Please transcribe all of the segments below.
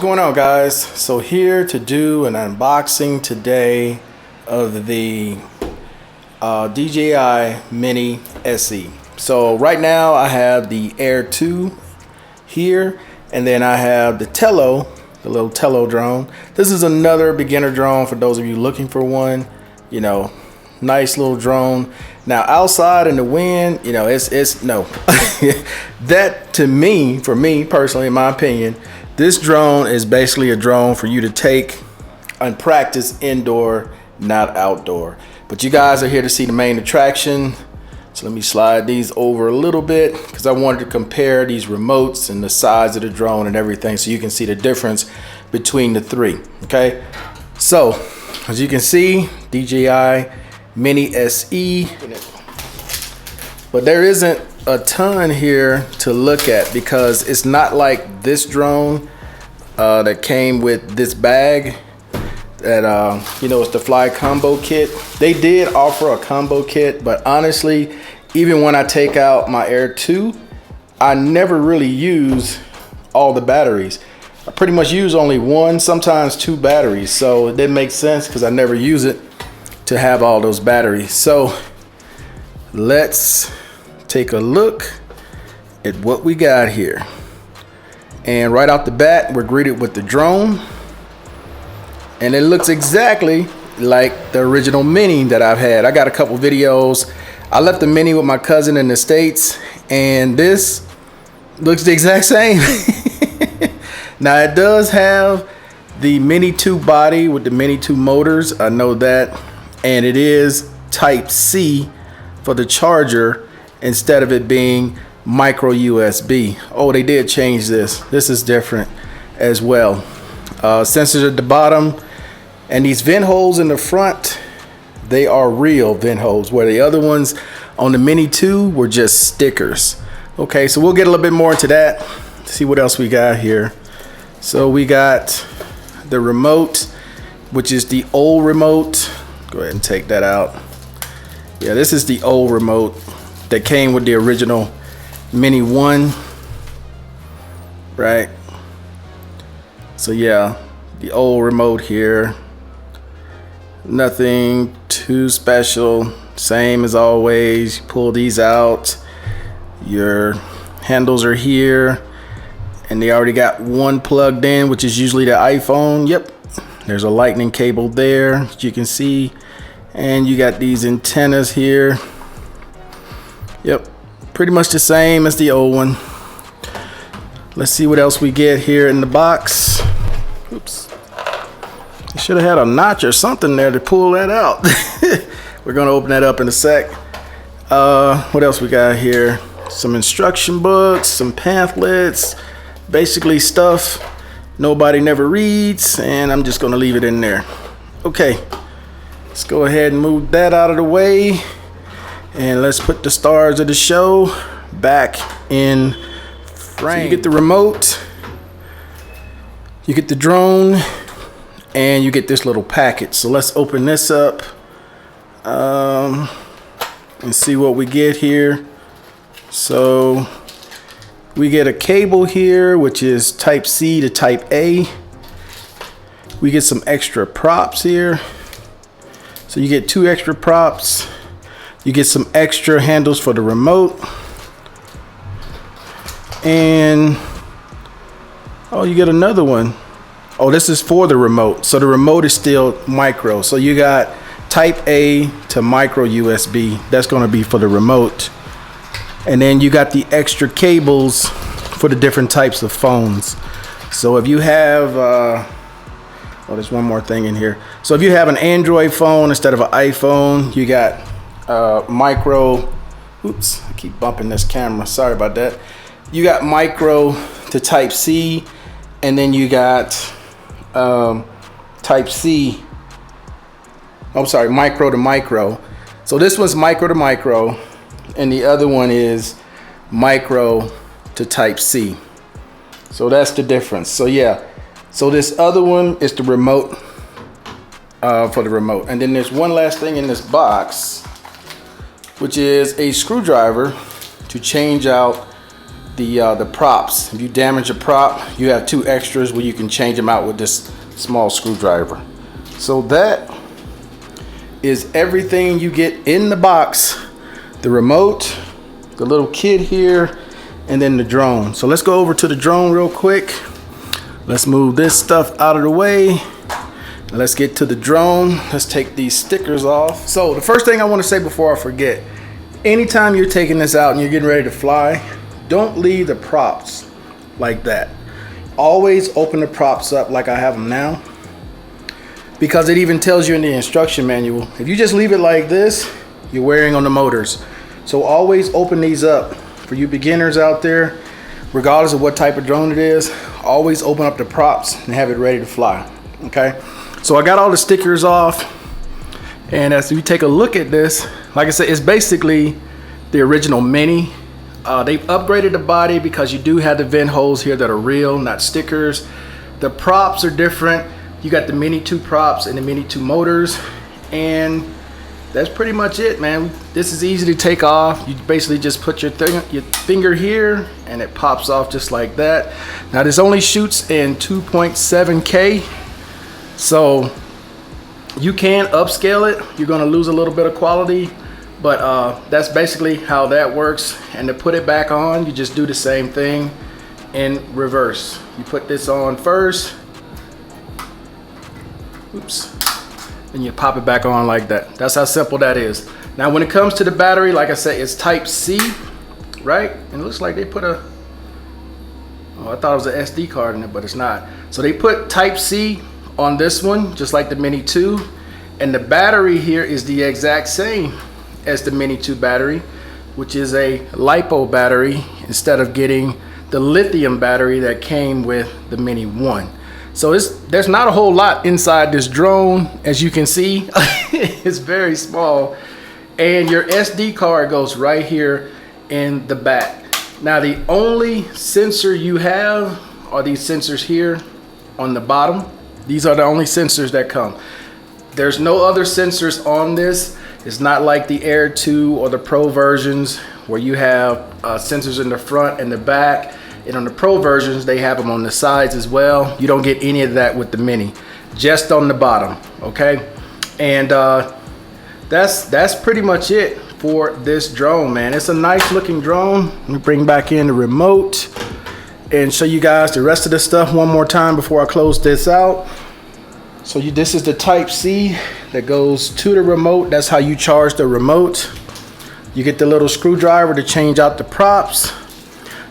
going on, guys? So here to do an unboxing today of the DJI Mini SE. So right now I have the Air 2 here, and then I have the Tello, the little Tello drone. This is another beginner drone for those of you looking for one. You know, nice little drone. Now outside in the wind, you know, it's no. That to me, for me personally, in my opinion, this drone is basically a drone for you to take and practice indoor, not outdoor. But you guys are here to see the main attraction. So let me slide these over a little bit because I wanted to compare these remotes and the size of the drone and everything so you can see the difference between the three, okay? So as you can see, DJI Mini SE, but there isn't a ton here to look at because it's not like this drone that came with this bag that you know, it's the Fly combo kit. They did offer a combo kit, but honestly, even when I take out my Air 2, I never really use all the batteries. I pretty much use only one, sometimes two batteries, so it didn't make sense because I never use it to have all those batteries. So let's take a look at what we got here. And right off the bat, we're greeted with the drone, and it looks exactly like the original Mini that I've had. I got a couple videos. I left the Mini with my cousin in the States, and this looks the exact same. Now it does have the Mini 2 body with the Mini 2 motors, I know that, and it is Type C for the charger instead of it being micro USB. Oh, they did change this. This is different as well. Sensors at the bottom, and these vent holes in the front, they are real vent holes, where the other ones on the Mini 2 were just stickers. Okay, so we'll get a little bit more into that. See what else we got here. So we got the remote, which is the old remote. Go ahead and take that out. Yeah, this is the old remote that came with the original Mini 1, right? So yeah, the old remote here. Nothing too special, same as always. You pull these out, your handles are here, and they already got one plugged in, which is usually the iPhone. Yep, there's a lightning cable there, as you can see, and you got these antennas here. Yep, pretty much the same as the old one. Let's see what else we get here in the box. Oops, I should have had a notch or something there to pull that out. We're gonna open that up in a sec. What else we got here? Some instruction books, some pamphlets, basically stuff nobody never reads, and I'm just gonna leave it in there. Okay, let's go ahead and move that out of the way, and let's put the stars of the show back in frame. So you get the remote, you get the drone, and you get this little package. So let's open this up and see what we get here. So we get a cable here, which is Type C to Type A. We get some extra props here. So you get two extra props. You get some extra handles for the remote. And oh, you get another one. Oh, this is for the remote. So the remote is still micro. So you got Type A to micro USB. That's going to be for the remote. And then you got the extra cables for the different types of phones. So if you have, oh, there's one more thing in here. So if you have an Android phone instead of an iPhone, you got micro, oops, I keep bumping this camera, sorry about that. You got micro to Type C, and then you got Type C, I'm sorry, micro to micro. So this one's micro to micro, and the other one is micro to Type C. So that's the difference. So yeah, so this other one is the remote, for the remote. And then there's one last thing in this box, which is a screwdriver to change out the props. If you damage a prop, you have 2 extras where you can change them out with this small screwdriver. So that is everything you get in the box. The remote, the little kit here, and then the drone. So let's go over to the drone real quick. Let's move this stuff out of the way. Let's get to the drone. Let's take these stickers off. So the first thing I want to say before I forget, anytime you're taking this out and you're getting ready to fly, don't leave the props like that. Always open the props up like I have them now, because it even tells you in the instruction manual, if you just leave it like this, you're wearing on the motors. So always open these up. For you beginners out there, regardless of what type of drone it is, always open up the props and have it ready to fly. Okay, so I got all the stickers off, and as we take a look at this, like I said, it's basically the original Mini. They've upgraded the body because you do have the vent holes here that are real, not stickers. The props are different. You got the Mini 2 props and the Mini 2 motors, and that's pretty much it, man. This is easy to take off. You basically just put your finger here and it pops off just like that. Now this only shoots in 2.7K, so you can upscale it. You're gonna lose a little bit of quality, but that's basically how that works. And to put it back on, you just do the same thing in reverse. You put this on first, oops, and you pop it back on like that. That's how simple that is. Now when it comes to the battery, like I said, it's type C, right? And it looks like they put a, oh, I thought it was an SD card in it, but it's not. So they put type C on this one, just like the Mini 2. And the battery here is the exact same as the Mini 2 battery, which is a LiPo battery instead of getting the lithium battery that came with the Mini 1. So there's not a whole lot inside this drone. As you can see, it's very small. And your SD card goes right here in the back. Now the only sensor you have are these sensors here on the bottom. These are the only sensors that come. There's no other sensors on this. It's not like the Air 2 or the Pro versions where you have sensors in the front and the back. And on the Pro versions, they have them on the sides as well. You don't get any of that with the Mini, just on the bottom, okay? And that's pretty much it for this drone, man. It's a nice looking drone. Let me bring back in the remote and show you guys the rest of the stuff one more time before I close this out. So this is the Type C that goes to the remote. That's how you charge the remote. You get the little screwdriver to change out the props.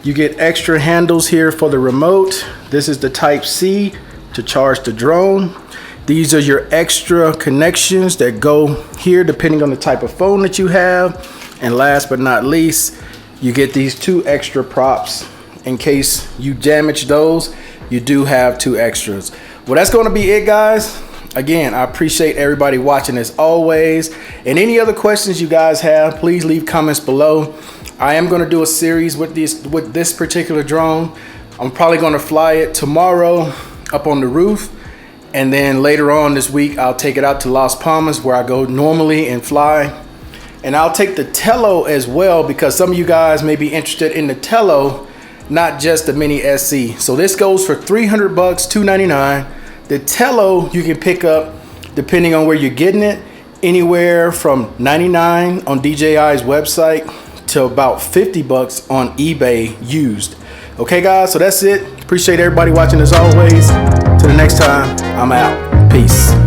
You get extra handles here for the remote. This is the Type C to charge the drone. These are your extra connections that go here depending on the type of phone that you have. And last but not least, you get these 2 extra props. In case you damage those, you do have 2 extras. Well, that's going to be it, guys. Again, I appreciate everybody watching as always. And any other questions you guys have, please leave comments below. I am going to do a series with this particular drone. I'm probably going to fly it tomorrow up on the roof, and then later on this week I'll take it out to Las Palmas where I go normally and fly. And I'll take the Tello as well, because some of you guys may be interested in the Tello, not just the Mini SE. So this goes for $300, $299. The Tello you can pick up, depending on where you're getting it, anywhere from $99 on DJI's website to about $50 on eBay used. Okay guys, so that's it. Appreciate everybody watching as always. Till the next time, I'm out. Peace.